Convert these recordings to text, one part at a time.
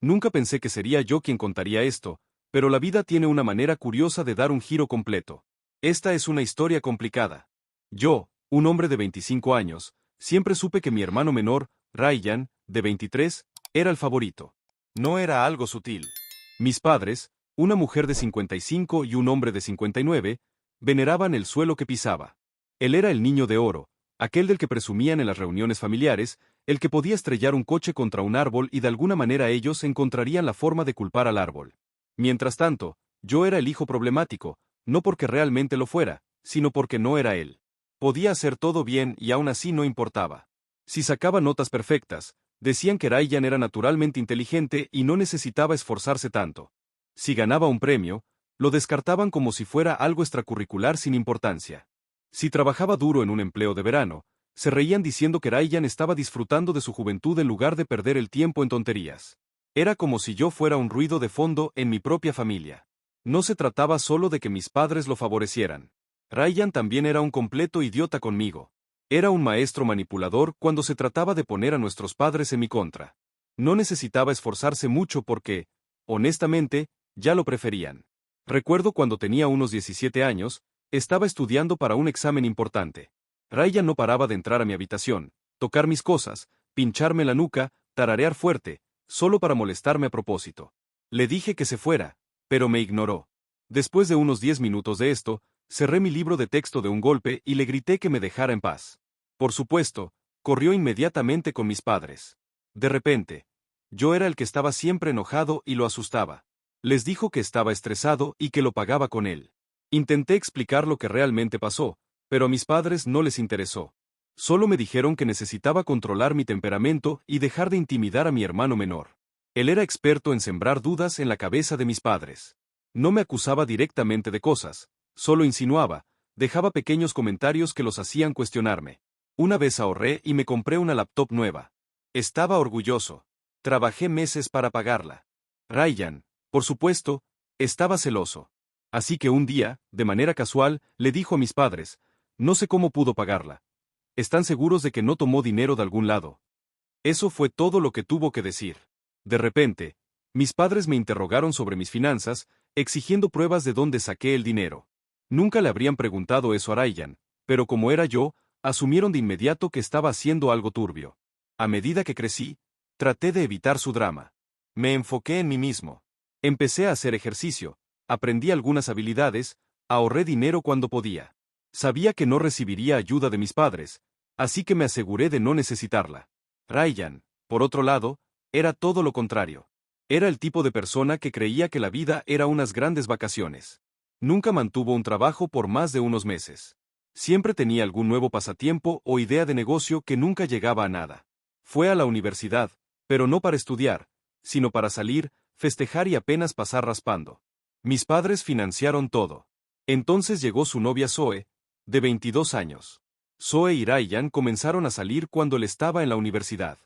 Nunca pensé que sería yo quien contaría esto, pero la vida tiene una manera curiosa de dar un giro completo. Esta es una historia complicada. Yo, un hombre de 25 años, siempre supe que mi hermano menor, Ryan, de 23, era el favorito. No era algo sutil. Mis padres, una mujer de 55 y un hombre de 59, veneraban el suelo que pisaba. Él era el niño de oro, aquel del que presumían en las reuniones familiares, el que podía estrellar un coche contra un árbol y de alguna manera ellos encontrarían la forma de culpar al árbol. Mientras tanto, yo era el hijo problemático, no porque realmente lo fuera, sino porque no era él. Podía hacer todo bien y aún así no importaba. Si sacaba notas perfectas, decían que Ryan era naturalmente inteligente y no necesitaba esforzarse tanto. Si ganaba un premio, lo descartaban como si fuera algo extracurricular sin importancia. Si trabajaba duro en un empleo de verano, se reían diciendo que Ryan estaba disfrutando de su juventud en lugar de perder el tiempo en tonterías. Era como si yo fuera un ruido de fondo en mi propia familia. No se trataba solo de que mis padres lo favorecieran. Ryan también era un completo idiota conmigo. Era un maestro manipulador cuando se trataba de poner a nuestros padres en mi contra. No necesitaba esforzarse mucho porque, honestamente, ya lo preferían. Recuerdo cuando tenía unos 17 años, estaba estudiando para un examen importante. Ryan no paraba de entrar a mi habitación, tocar mis cosas, pincharme la nuca, tararear fuerte, solo para molestarme a propósito. Le dije que se fuera, pero me ignoró. Después de unos 10 minutos de esto, cerré mi libro de texto de un golpe y le grité que me dejara en paz. Por supuesto, corrió inmediatamente con mis padres. De repente, yo era el que estaba siempre enojado y lo asustaba. Les dijo que estaba estresado y que lo pagaba con él. Intenté explicar lo que realmente pasó, pero a mis padres no les interesó. Solo me dijeron que necesitaba controlar mi temperamento y dejar de intimidar a mi hermano menor. Él era experto en sembrar dudas en la cabeza de mis padres. No me acusaba directamente de cosas, solo insinuaba, dejaba pequeños comentarios que los hacían cuestionarme. Una vez ahorré y me compré una laptop nueva. Estaba orgulloso. Trabajé meses para pagarla. Ryan, por supuesto, estaba celoso. Así que un día, de manera casual, le dijo a mis padres, no sé cómo pudo pagarla. ¿Están seguros de que no tomó dinero de algún lado? Eso fue todo lo que tuvo que decir. De repente, mis padres me interrogaron sobre mis finanzas, exigiendo pruebas de dónde saqué el dinero. Nunca le habrían preguntado eso a Ryan, pero como era yo, asumieron de inmediato que estaba haciendo algo turbio. A medida que crecí, traté de evitar su drama. Me enfoqué en mí mismo. Empecé a hacer ejercicio, aprendí algunas habilidades, ahorré dinero cuando podía. Sabía que no recibiría ayuda de mis padres, así que me aseguré de no necesitarla. Ryan, por otro lado, era todo lo contrario. Era el tipo de persona que creía que la vida era unas grandes vacaciones. Nunca mantuvo un trabajo por más de unos meses. Siempre tenía algún nuevo pasatiempo o idea de negocio que nunca llegaba a nada. Fue a la universidad, pero no para estudiar, sino para salir, festejar y apenas pasar raspando. Mis padres financiaron todo. Entonces llegó su novia Zoe, de 22 años. Zoe y Ryan comenzaron a salir cuando él estaba en la universidad.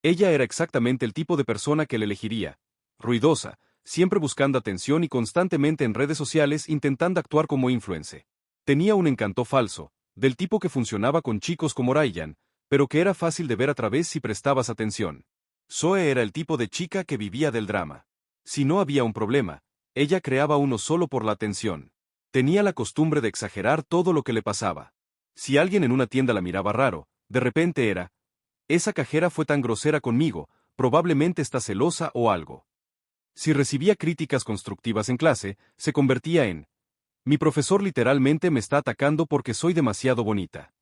Ella era exactamente el tipo de persona que él elegiría, ruidosa, siempre buscando atención y constantemente en redes sociales intentando actuar como influencer. Tenía un encanto falso, del tipo que funcionaba con chicos como Ryan, pero que era fácil de ver a través si prestabas atención. Zoe era el tipo de chica que vivía del drama. Si no había un problema, ella creaba uno solo por la atención. Tenía la costumbre de exagerar todo lo que le pasaba. Si alguien en una tienda la miraba raro, de repente era, esa cajera fue tan grosera conmigo, probablemente está celosa o algo. Si recibía críticas constructivas en clase, se convertía en, mi profesor literalmente me está atacando porque soy demasiado bonita.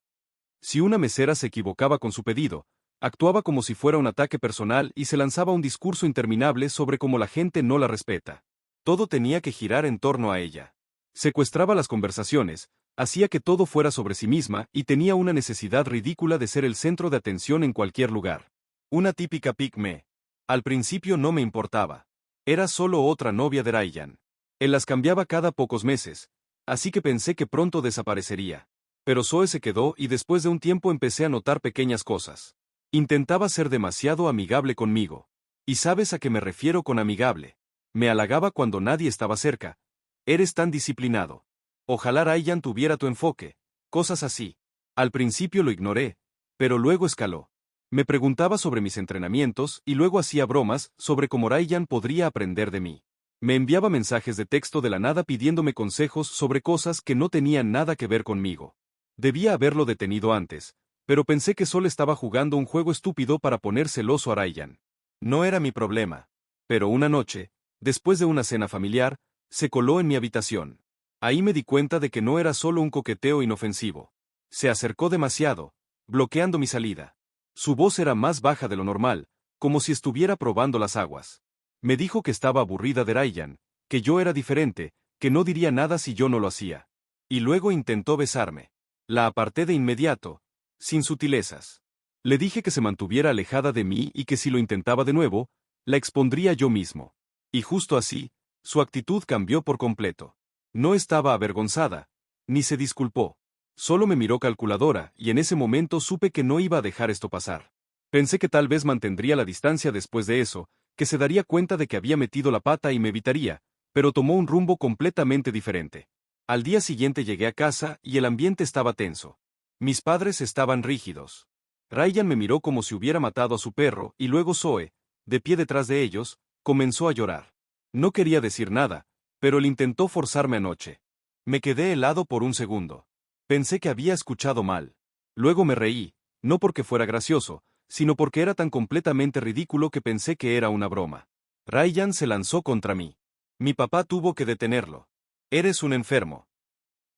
Si una mesera se equivocaba con su pedido, actuaba como si fuera un ataque personal y se lanzaba un discurso interminable sobre cómo la gente no la respeta. Todo tenía que girar en torno a ella. Secuestraba las conversaciones, hacía que todo fuera sobre sí misma y tenía una necesidad ridícula de ser el centro de atención en cualquier lugar. Una típica pigme. Al principio no me importaba. Era solo otra novia de Ryan. Él las cambiaba cada pocos meses, así que pensé que pronto desaparecería. Pero Zoe se quedó y después de un tiempo empecé a notar pequeñas cosas. Intentaba ser demasiado amigable conmigo. ¿Y sabes a qué me refiero con amigable? Me halagaba cuando nadie estaba cerca. Eres tan disciplinado. Ojalá Ryan tuviera tu enfoque. Cosas así. Al principio lo ignoré, pero luego escaló. Me preguntaba sobre mis entrenamientos y luego hacía bromas sobre cómo Ryan podría aprender de mí. Me enviaba mensajes de texto de la nada pidiéndome consejos sobre cosas que no tenían nada que ver conmigo. Debía haberlo detenido antes, pero pensé que solo estaba jugando un juego estúpido para poner celoso a Ryan. No era mi problema. Pero una noche, después de una cena familiar, se coló en mi habitación. Ahí me di cuenta de que no era solo un coqueteo inofensivo. Se acercó demasiado, bloqueando mi salida. Su voz era más baja de lo normal, como si estuviera probando las aguas. Me dijo que estaba aburrida de Ryan, que yo era diferente, que no diría nada si yo no lo hacía. Y luego intentó besarme. La aparté de inmediato, sin sutilezas. Le dije que se mantuviera alejada de mí y que si lo intentaba de nuevo, la expondría yo mismo. Y justo así, su actitud cambió por completo. No estaba avergonzada, ni se disculpó. Solo me miró calculadora, y en ese momento supe que no iba a dejar esto pasar. Pensé que tal vez mantendría la distancia después de eso, que se daría cuenta de que había metido la pata y me evitaría, pero tomó un rumbo completamente diferente. Al día siguiente llegué a casa y el ambiente estaba tenso. Mis padres estaban rígidos. Ryan me miró como si hubiera matado a su perro, y luego Zoe, de pie detrás de ellos, comenzó a llorar. No quería decir nada, pero él intentó forzarme anoche. Me quedé helado por un segundo. Pensé que había escuchado mal. Luego me reí, no porque fuera gracioso, sino porque era tan completamente ridículo que pensé que era una broma. Ryan se lanzó contra mí. Mi papá tuvo que detenerlo. Eres un enfermo.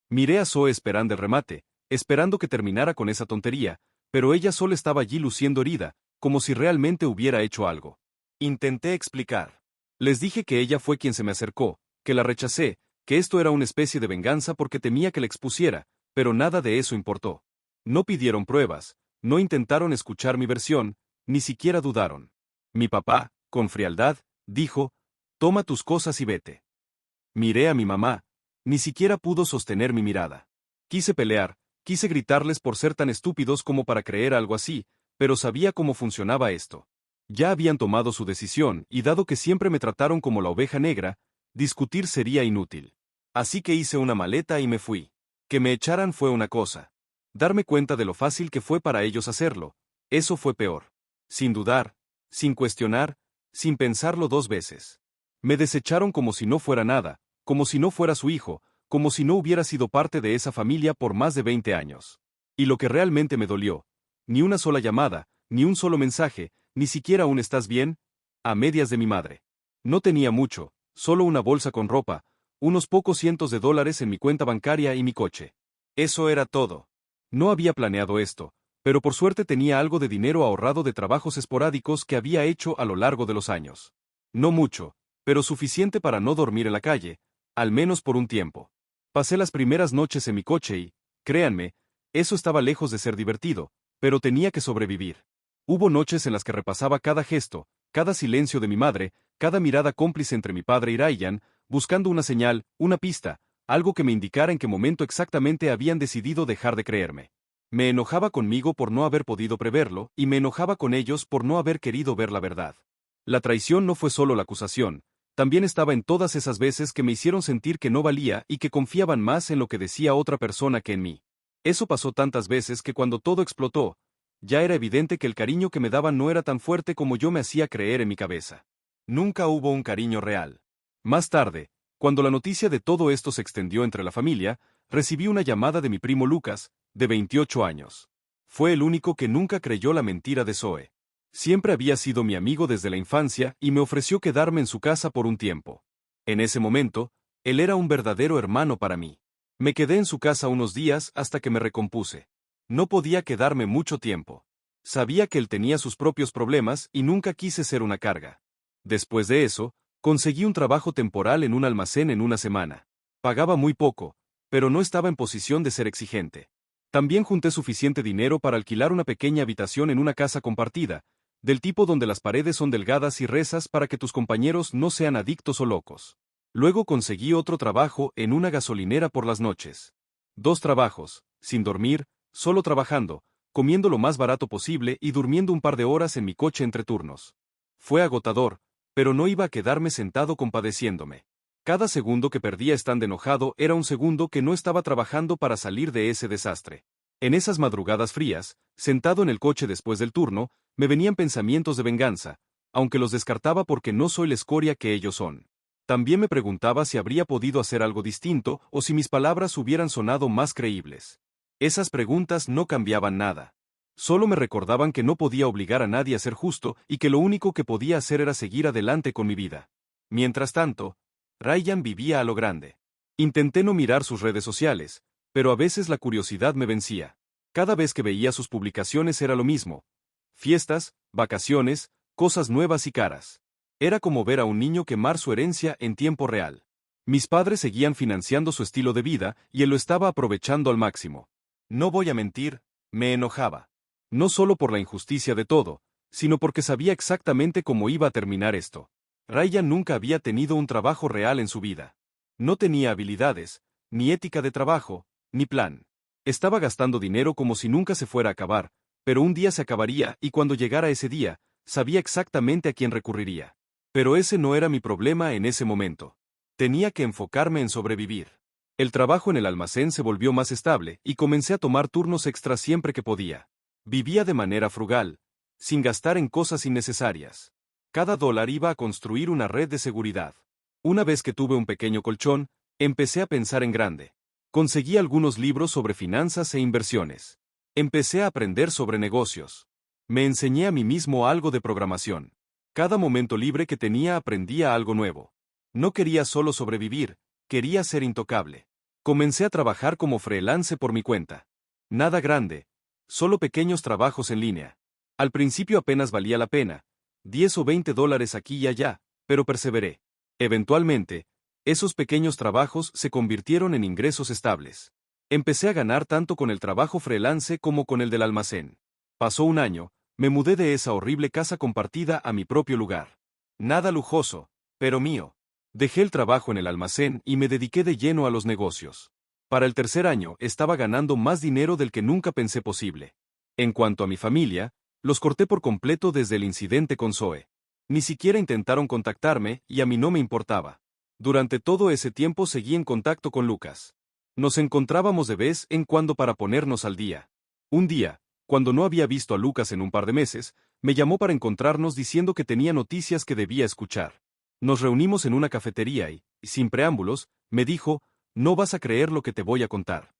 Miré a Zoe esperando el remate, esperando que terminara con esa tontería, pero ella solo estaba allí luciendo herida, como si realmente hubiera hecho algo. Intenté explicar. Les dije que ella fue quien se me acercó, que la rechacé, que esto era una especie de venganza porque temía que la expusiera, pero nada de eso importó. No pidieron pruebas, no intentaron escuchar mi versión, ni siquiera dudaron. Mi papá, con frialdad, dijo, «Toma tus cosas y vete». Miré a mi mamá, ni siquiera pudo sostener mi mirada. Quise pelear, quise gritarles por ser tan estúpidos como para creer algo así, pero sabía cómo funcionaba esto. Ya habían tomado su decisión, y dado que siempre me trataron como la oveja negra, discutir sería inútil. Así que hice una maleta y me fui. Que me echaran fue una cosa. Darme cuenta de lo fácil que fue para ellos hacerlo, eso fue peor. Sin dudar, sin cuestionar, sin pensarlo dos veces. Me desecharon como si no fuera nada, como si no fuera su hijo, como si no hubiera sido parte de esa familia por más de 20 años. Y lo que realmente me dolió, ni una sola llamada, ni un solo mensaje, ni siquiera un «¿estás bien?», a medias de mi madre. No tenía mucho, solo una bolsa con ropa, unos pocos cientos de dólares en mi cuenta bancaria y mi coche. Eso era todo. No había planeado esto, pero por suerte tenía algo de dinero ahorrado de trabajos esporádicos que había hecho a lo largo de los años. No mucho, pero suficiente para no dormir en la calle, al menos por un tiempo. Pasé las primeras noches en mi coche y, créanme, eso estaba lejos de ser divertido, pero tenía que sobrevivir. Hubo noches en las que repasaba cada gesto, cada silencio de mi madre, cada mirada cómplice entre mi padre y Ryan, buscando una señal, una pista, algo que me indicara en qué momento exactamente habían decidido dejar de creerme. Me enojaba conmigo por no haber podido preverlo, y me enojaba con ellos por no haber querido ver la verdad. La traición no fue solo la acusación, también estaba en todas esas veces que me hicieron sentir que no valía y que confiaban más en lo que decía otra persona que en mí. Eso pasó tantas veces que cuando todo explotó, ya era evidente que el cariño que me daban no era tan fuerte como yo me hacía creer en mi cabeza. Nunca hubo un cariño real. Más tarde, cuando la noticia de todo esto se extendió entre la familia, recibí una llamada de mi primo Lucas, de 28 años. Fue el único que nunca creyó la mentira de Zoe. Siempre había sido mi amigo desde la infancia y me ofreció quedarme en su casa por un tiempo. En ese momento, él era un verdadero hermano para mí. Me quedé en su casa unos días hasta que me recompuse. No podía quedarme mucho tiempo. Sabía que él tenía sus propios problemas y nunca quise ser una carga. Después de eso, conseguí un trabajo temporal en un almacén en una semana. Pagaba muy poco, pero no estaba en posición de ser exigente. También junté suficiente dinero para alquilar una pequeña habitación en una casa compartida, del tipo donde las paredes son delgadas y rezas para que tus compañeros no sean adictos o locos. Luego conseguí otro trabajo en una gasolinera por las noches. 2 trabajos, sin dormir, solo trabajando, comiendo lo más barato posible y durmiendo un par de horas en mi coche entre turnos. Fue agotador, pero no iba a quedarme sentado compadeciéndome. Cada segundo que perdía estando enojado era un segundo que no estaba trabajando para salir de ese desastre. En esas madrugadas frías, sentado en el coche después del turno, me venían pensamientos de venganza, aunque los descartaba porque no soy la escoria que ellos son. También me preguntaba si habría podido hacer algo distinto o si mis palabras hubieran sonado más creíbles. Esas preguntas no cambiaban nada. Solo me recordaban que no podía obligar a nadie a ser justo y que lo único que podía hacer era seguir adelante con mi vida. Mientras tanto, Ryan vivía a lo grande. Intenté no mirar sus redes sociales, pero a veces la curiosidad me vencía. Cada vez que veía sus publicaciones era lo mismo. Fiestas, vacaciones, cosas nuevas y caras. Era como ver a un niño quemar su herencia en tiempo real. Mis padres seguían financiando su estilo de vida y él lo estaba aprovechando al máximo. No voy a mentir, me enojaba. No solo por la injusticia de todo, sino porque sabía exactamente cómo iba a terminar esto. Ryan nunca había tenido un trabajo real en su vida. No tenía habilidades, ni ética de trabajo, ni plan. Estaba gastando dinero como si nunca se fuera a acabar, pero un día se acabaría y cuando llegara ese día, sabía exactamente a quién recurriría. Pero ese no era mi problema en ese momento. Tenía que enfocarme en sobrevivir. El trabajo en el almacén se volvió más estable y comencé a tomar turnos extras siempre que podía. Vivía de manera frugal, sin gastar en cosas innecesarias. Cada dólar iba a construir una red de seguridad. Una vez que tuve un pequeño colchón, empecé a pensar en grande. Conseguí algunos libros sobre finanzas e inversiones. Empecé a aprender sobre negocios. Me enseñé a mí mismo algo de programación. Cada momento libre que tenía aprendía algo nuevo. No quería solo sobrevivir, quería ser intocable. Comencé a trabajar como freelance por mi cuenta. Nada grande, solo pequeños trabajos en línea. Al principio apenas valía la pena, 10 o 20 dólares aquí y allá, pero perseveré. Eventualmente, esos pequeños trabajos se convirtieron en ingresos estables. Empecé a ganar tanto con el trabajo freelance como con el del almacén. Pasó un año, me mudé de esa horrible casa compartida a mi propio lugar. Nada lujoso, pero mío. Dejé el trabajo en el almacén y me dediqué de lleno a los negocios. Para el tercer año estaba ganando más dinero del que nunca pensé posible. En cuanto a mi familia, los corté por completo desde el incidente con Zoe. Ni siquiera intentaron contactarme y a mí no me importaba. Durante todo ese tiempo seguí en contacto con Lucas. Nos encontrábamos de vez en cuando para ponernos al día. Un día, cuando no había visto a Lucas en un par de meses, me llamó para encontrarnos diciendo que tenía noticias que debía escuchar. Nos reunimos en una cafetería y, sin preámbulos, me dijo, no vas a creer lo que te voy a contar.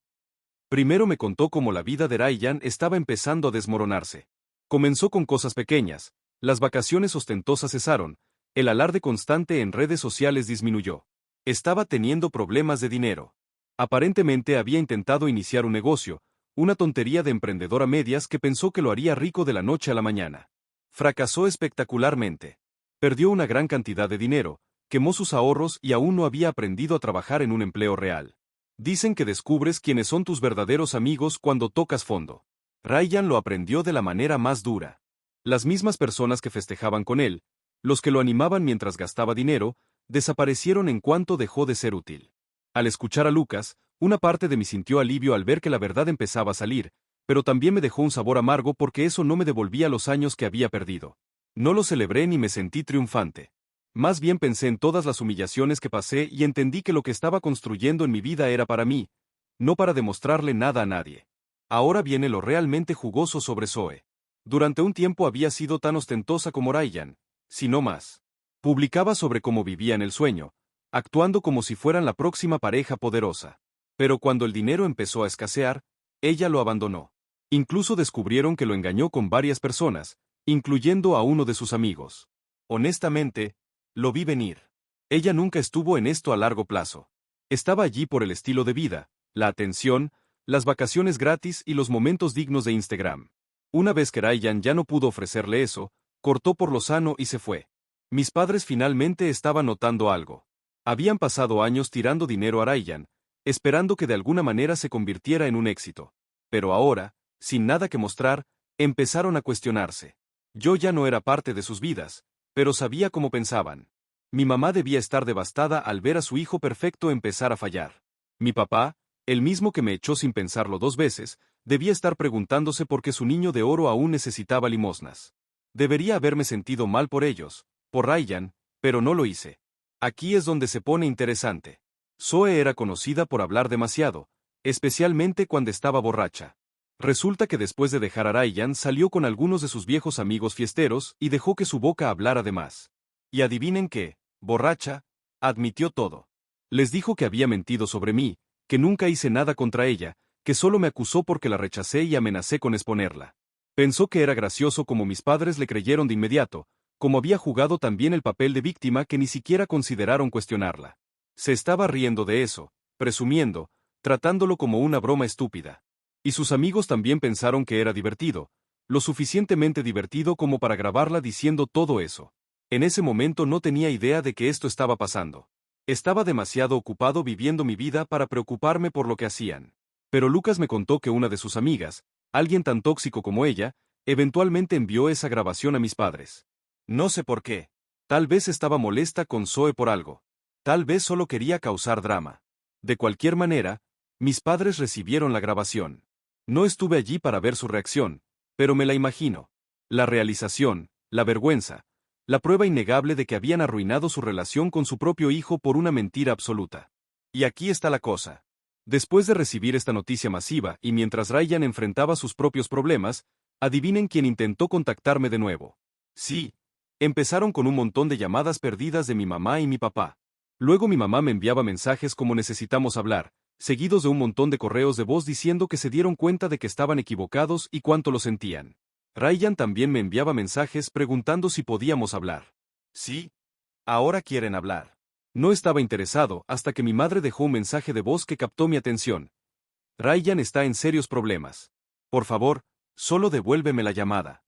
Primero me contó cómo la vida de Ryan estaba empezando a desmoronarse. Comenzó con cosas pequeñas, las vacaciones ostentosas cesaron, el alarde constante en redes sociales disminuyó. Estaba teniendo problemas de dinero. Aparentemente había intentado iniciar un negocio, una tontería de emprendedor a medias que pensó que lo haría rico de la noche a la mañana. Fracasó espectacularmente. Perdió una gran cantidad de dinero, quemó sus ahorros y aún no había aprendido a trabajar en un empleo real. Dicen que descubres quiénes son tus verdaderos amigos cuando tocas fondo. Ryan lo aprendió de la manera más dura. Las mismas personas que festejaban con él, los que lo animaban mientras gastaba dinero, desaparecieron en cuanto dejó de ser útil. Al escuchar a Lucas, una parte de mí sintió alivio al ver que la verdad empezaba a salir, pero también me dejó un sabor amargo porque eso no me devolvía los años que había perdido. No lo celebré ni me sentí triunfante. Más bien pensé en todas las humillaciones que pasé y entendí que lo que estaba construyendo en mi vida era para mí, no para demostrarle nada a nadie. Ahora viene lo realmente jugoso sobre Zoe. Durante un tiempo había sido tan ostentosa como Ryan, si no más. Publicaba sobre cómo vivía en el sueño, actuando como si fueran la próxima pareja poderosa. Pero cuando el dinero empezó a escasear, ella lo abandonó. Incluso descubrieron que lo engañó con varias personas, incluyendo a uno de sus amigos. Honestamente, lo vi venir. Ella nunca estuvo en esto a largo plazo. Estaba allí por el estilo de vida, la atención, las vacaciones gratis y los momentos dignos de Instagram. Una vez que Ryan ya no pudo ofrecerle eso, cortó por lo sano y se fue. Mis padres finalmente estaban notando algo. Habían pasado años tirando dinero a Ryan, esperando que de alguna manera se convirtiera en un éxito. Pero ahora, sin nada que mostrar, empezaron a cuestionarse. Yo ya no era parte de sus vidas, pero sabía cómo pensaban. Mi mamá debía estar devastada al ver a su hijo perfecto empezar a fallar. Mi papá, el mismo que me echó sin pensarlo 2 veces, debía estar preguntándose por qué su niño de oro aún necesitaba limosnas. Debería haberme sentido mal por ellos, por Ryan, pero no lo hice. Aquí es donde se pone interesante. Zoe era conocida por hablar demasiado, especialmente cuando estaba borracha. Resulta que después de dejar a Ryan salió con algunos de sus viejos amigos fiesteros y dejó que su boca hablara de más. Y adivinen qué, borracha, admitió todo. Les dijo que había mentido sobre mí, que nunca hice nada contra ella, que solo me acusó porque la rechacé y amenacé con exponerla. Pensó que era gracioso como mis padres le creyeron de inmediato, como había jugado también el papel de víctima que ni siquiera consideraron cuestionarla. Se estaba riendo de eso, presumiendo, tratándolo como una broma estúpida. Y sus amigos también pensaron que era divertido, lo suficientemente divertido como para grabarla diciendo todo eso. En ese momento no tenía idea de que esto estaba pasando. Estaba demasiado ocupado viviendo mi vida para preocuparme por lo que hacían. Pero Lucas me contó que una de sus amigas, alguien tan tóxico como ella, eventualmente envió esa grabación a mis padres. No sé por qué. Tal vez estaba molesta con Zoe por algo. Tal vez solo quería causar drama. De cualquier manera, mis padres recibieron la grabación. No estuve allí para ver su reacción, pero me la imagino. La realización, la vergüenza, la prueba innegable de que habían arruinado su relación con su propio hijo por una mentira absoluta. Y aquí está la cosa. Después de recibir esta noticia masiva y mientras Ryan enfrentaba sus propios problemas, adivinen quién intentó contactarme de nuevo. Sí, empezaron con un montón de llamadas perdidas de mi mamá y mi papá. Luego mi mamá me enviaba mensajes como necesitamos hablar, seguidos de un montón de correos de voz diciendo que se dieron cuenta de que estaban equivocados y cuánto lo sentían. Ryan también me enviaba mensajes preguntando si podíamos hablar. Sí, ahora quieren hablar. No estaba interesado hasta que mi madre dejó un mensaje de voz que captó mi atención. Ryan está en serios problemas. Por favor, solo devuélveme la llamada.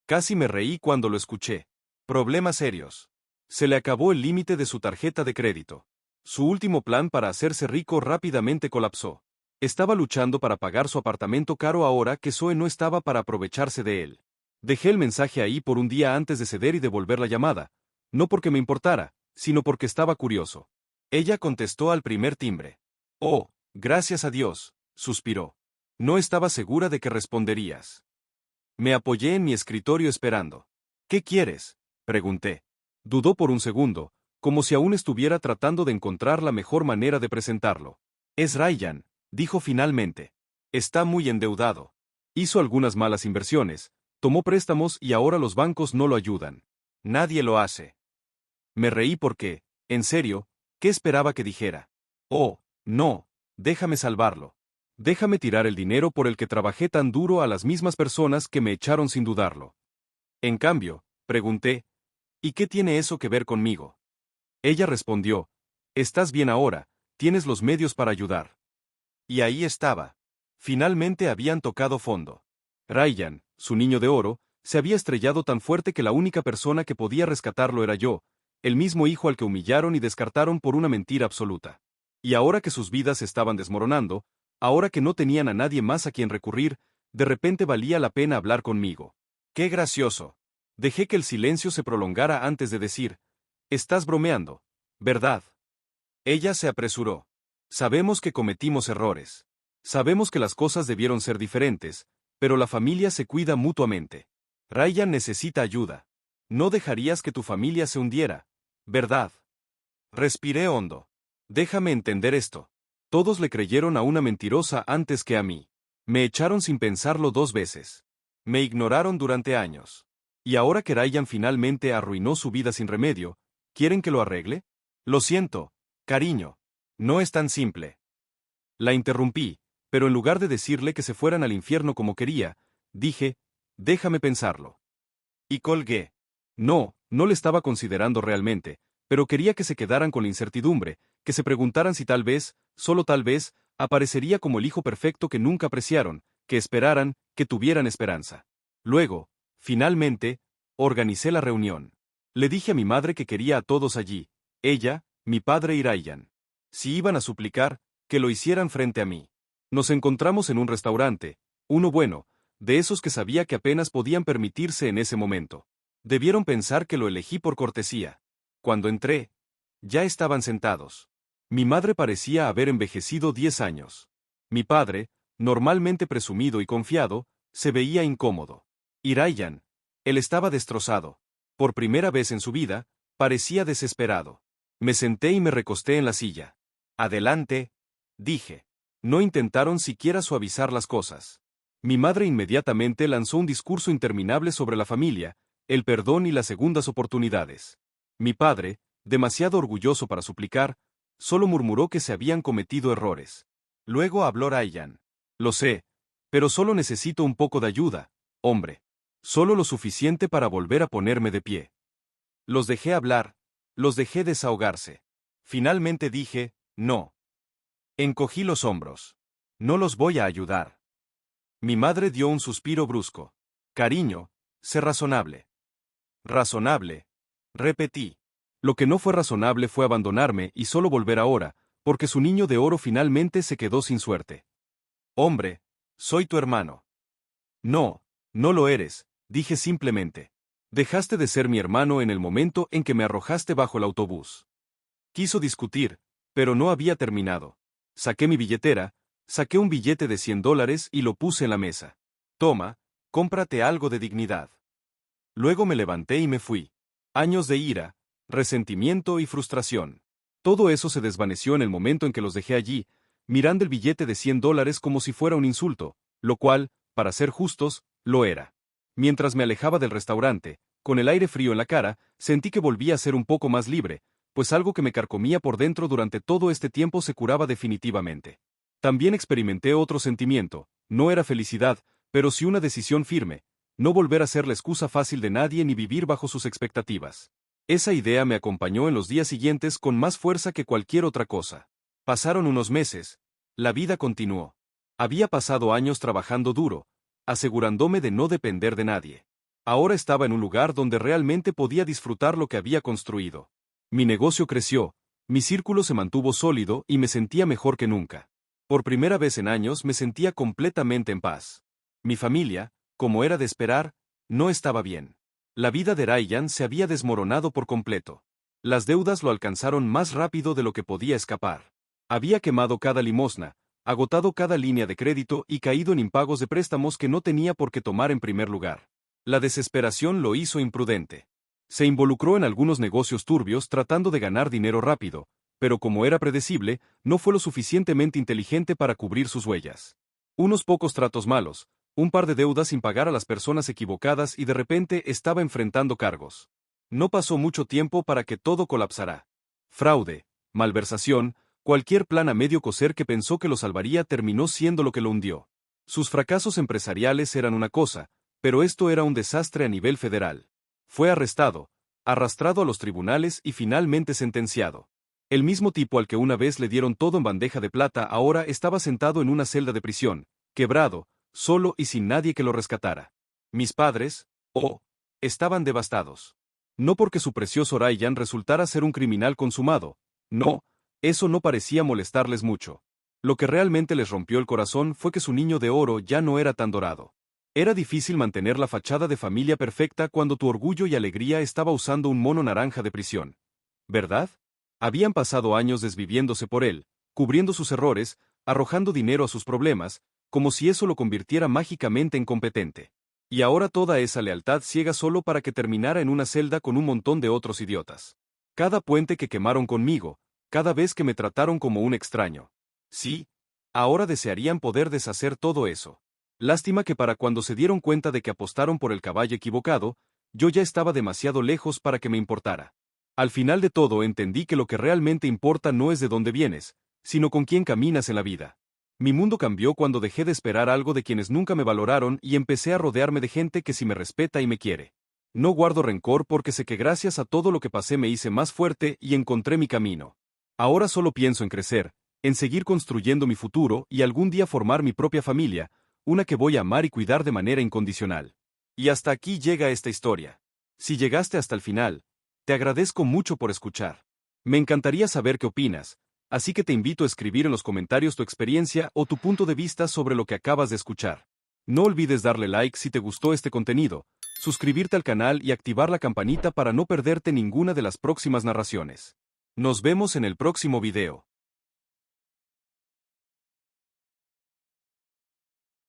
Casi me reí cuando lo escuché. Problemas serios. Se le acabó el límite de su tarjeta de crédito. Su último plan para hacerse rico rápidamente colapsó. Estaba luchando para pagar su apartamento caro ahora que Zoe no estaba para aprovecharse de él. Dejé el mensaje ahí por un día antes de ceder y devolver la llamada, no porque me importara, sino porque estaba curioso. Ella contestó al primer timbre. Oh, gracias a Dios, suspiró. No estaba segura de que responderías. Me apoyé en mi escritorio esperando. ¿Qué quieres?, pregunté. Dudó por un segundo, como si aún estuviera tratando de encontrar la mejor manera de presentarlo. Es Ryan, dijo finalmente. Está muy endeudado. Hizo algunas malas inversiones, tomó préstamos y ahora los bancos no lo ayudan. Nadie lo hace. Me reí porque, en serio, ¿qué esperaba que dijera? Oh, no, déjame salvarlo. Déjame tirar el dinero por el que trabajé tan duro a las mismas personas que me echaron sin dudarlo. En cambio, pregunté, ¿y qué tiene eso que ver conmigo? Ella respondió, estás bien ahora, tienes los medios para ayudar. Y ahí estaba. Finalmente habían tocado fondo. Ryan, su niño de oro, se había estrellado tan fuerte que la única persona que podía rescatarlo era yo, el mismo hijo al que humillaron y descartaron por una mentira absoluta. Y ahora que sus vidas se estaban desmoronando, ahora que no tenían a nadie más a quien recurrir, de repente valía la pena hablar conmigo. ¡Qué gracioso! Dejé que el silencio se prolongara antes de decir, estás bromeando, ¿verdad? Ella se apresuró. Sabemos que cometimos errores. Sabemos que las cosas debieron ser diferentes, pero la familia se cuida mutuamente. Ryan necesita ayuda. No dejarías que tu familia se hundiera, ¿verdad? Respiré hondo. Déjame entender esto. Todos le creyeron a una mentirosa antes que a mí. Me echaron sin pensarlo 2 veces. Me ignoraron durante años. Y ahora que Ryan finalmente arruinó su vida sin remedio, ¿quieren que lo arregle? Lo siento, cariño. No es tan simple. La interrumpí, pero en lugar de decirle que se fueran al infierno como quería, dije, déjame pensarlo. Y colgué. No, no le estaba considerando realmente, pero quería que se quedaran con la incertidumbre, que se preguntaran si tal vez, solo tal vez, aparecería como el hijo perfecto que nunca apreciaron, que esperaran, que tuvieran esperanza. Luego, finalmente, organicé la reunión. Le dije a mi madre que quería a todos allí, ella, mi padre y Ryan. Si iban a suplicar, que lo hicieran frente a mí. Nos encontramos en un restaurante, uno bueno, de esos que sabía que apenas podían permitirse en ese momento. Debieron pensar que lo elegí por cortesía. Cuando entré, ya estaban sentados. Mi madre parecía haber envejecido 10 años. Mi padre, normalmente presumido y confiado, se veía incómodo. Y Ryan, él estaba destrozado. Por primera vez en su vida, parecía desesperado. Me senté y me recosté en la silla. Adelante, dije. No intentaron siquiera suavizar las cosas. Mi madre inmediatamente lanzó un discurso interminable sobre la familia, el perdón y las segundas oportunidades. Mi padre, demasiado orgulloso para suplicar, solo murmuró que se habían cometido errores. Luego habló Ryan. Lo sé, pero solo necesito un poco de ayuda, hombre. Solo lo suficiente para volver a ponerme de pie. Los dejé hablar, los dejé desahogarse. Finalmente dije, no. Encogí los hombros. No los voy a ayudar. Mi madre dio un suspiro brusco. Cariño, sé razonable. Razonable. Repetí. Lo que no fue razonable fue abandonarme y solo volver ahora, porque su niño de oro finalmente se quedó sin suerte. Hombre, soy tu hermano. No, no lo eres, dije simplemente. Dejaste de ser mi hermano en el momento en que me arrojaste bajo el autobús. Quiso discutir, pero no había terminado. Saqué mi billetera, saqué un billete de $100 y lo puse en la mesa. Toma, cómprate algo de dignidad. Luego me levanté y me fui. Años de ira, resentimiento y frustración. Todo eso se desvaneció en el momento en que los dejé allí, mirando el billete de $100 como si fuera un insulto, lo cual, para ser justos, lo era. Mientras me alejaba del restaurante, con el aire frío en la cara, sentí que volvía a ser un poco más libre, pues algo que me carcomía por dentro durante todo este tiempo se curaba definitivamente. También experimenté otro sentimiento, no era felicidad, pero sí una decisión firme, no volver a ser la excusa fácil de nadie ni vivir bajo sus expectativas. Esa idea me acompañó en los días siguientes con más fuerza que cualquier otra cosa. Pasaron unos meses, la vida continuó. Había pasado años trabajando duro, asegurándome de no depender de nadie. Ahora estaba en un lugar donde realmente podía disfrutar lo que había construido. Mi negocio creció, mi círculo se mantuvo sólido y me sentía mejor que nunca. Por primera vez en años me sentía completamente en paz. Mi familia, como era de esperar, no estaba bien. La vida de Ryan se había desmoronado por completo. Las deudas lo alcanzaron más rápido de lo que podía escapar. Había quemado cada limosna, agotado cada línea de crédito y caído en impagos de préstamos que no tenía por qué tomar en primer lugar. La desesperación lo hizo imprudente. Se involucró en algunos negocios turbios tratando de ganar dinero rápido, pero como era predecible, no fue lo suficientemente inteligente para cubrir sus huellas. Unos pocos tratos malos, un par de deudas sin pagar a las personas equivocadas y de repente estaba enfrentando cargos. No pasó mucho tiempo para que todo colapsara. Fraude, malversación, cualquier plan a medio coser que pensó que lo salvaría terminó siendo lo que lo hundió. Sus fracasos empresariales eran una cosa, pero esto era un desastre a nivel federal. Fue arrestado, arrastrado a los tribunales y finalmente sentenciado. El mismo tipo al que una vez le dieron todo en bandeja de plata ahora estaba sentado en una celda de prisión, quebrado, solo y sin nadie que lo rescatara. Mis padres, estaban devastados. No porque su precioso Ryan resultara ser un criminal consumado, no, eso no parecía molestarles mucho. Lo que realmente les rompió el corazón fue que su niño de oro ya no era tan dorado. Era difícil mantener la fachada de familia perfecta cuando tu orgullo y alegría estaba usando un mono naranja de prisión. ¿Verdad? Habían pasado años desviviéndose por él, cubriendo sus errores, arrojando dinero a sus problemas, como si eso lo convirtiera mágicamente en competente. Y ahora toda esa lealtad ciega solo para que terminara en una celda con un montón de otros idiotas. Cada puente que quemaron conmigo, cada vez que me trataron como un extraño. Sí, ahora desearían poder deshacer todo eso. Lástima que para cuando se dieron cuenta de que apostaron por el caballo equivocado, yo ya estaba demasiado lejos para que me importara. Al final de todo entendí que lo que realmente importa no es de dónde vienes, sino con quién caminas en la vida. Mi mundo cambió cuando dejé de esperar algo de quienes nunca me valoraron y empecé a rodearme de gente que sí me respeta y me quiere. No guardo rencor porque sé que gracias a todo lo que pasé me hice más fuerte y encontré mi camino. Ahora solo pienso en crecer, en seguir construyendo mi futuro y algún día formar mi propia familia, una que voy a amar y cuidar de manera incondicional. Y hasta aquí llega esta historia. Si llegaste hasta el final, te agradezco mucho por escuchar. Me encantaría saber qué opinas, así que te invito a escribir en los comentarios tu experiencia o tu punto de vista sobre lo que acabas de escuchar. No olvides darle like si te gustó este contenido, suscribirte al canal y activar la campanita para no perderte ninguna de las próximas narraciones. Nos vemos en el próximo video.